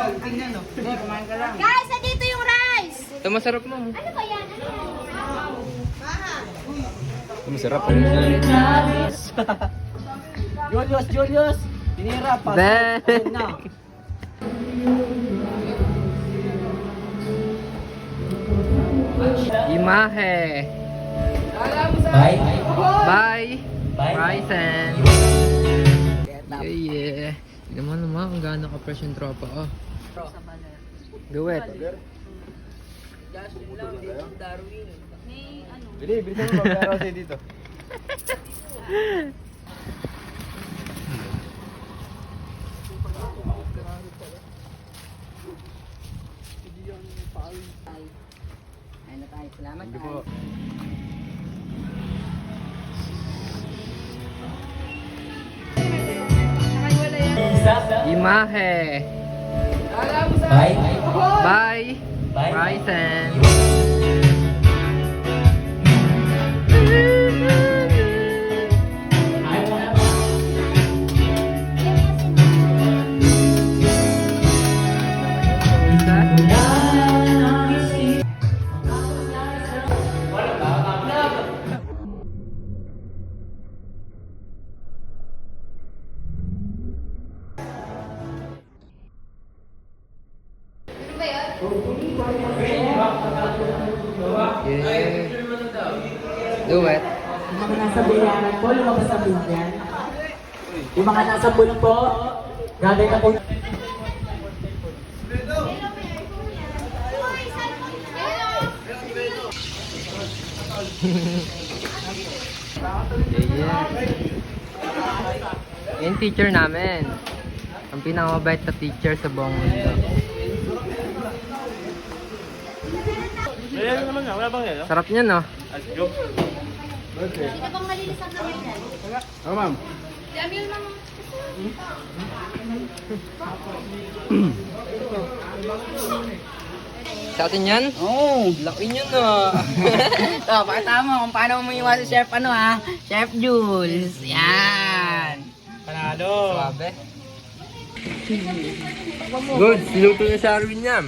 Guys, nandito yung rice! Ito masarap mo. Ano ba yan? Ito masarap. Julius! Tinira pa. Ben! Na. Imahe. Bye. Bye. Bye. Ryzen. Yeah. Tignan mo naman kung gaano ka-fresh yung tropa. Oh. Gawet. Bili, bilisan mo magkaraw tayo dito. Ayun na tayo. Salamat Hindi po. Imahe. Bye. Bye. Bye. Ryzen. Yeah. Do it. Yung mga nasa bayaran po, lumabas sa binyan. Yung mga nasa pool po, gagay na po. Yeah. Yung teacher namin. Ang pinakamabait na teacher sa buong mundo. Ayan naman nga, wala bang yan? Sarap niya, no? Asyo. Okay. Sino bang malinis ang kamay dyan? Oh, ma'am. Jamil, ma'am. Sa atin yan? Oh. Laki niya na. Ito, pakita mo kung paano mo iwas si Chef Chef Jules. Yan. Panalo. Suabe. Good, sinuto niya sa Arwin niya.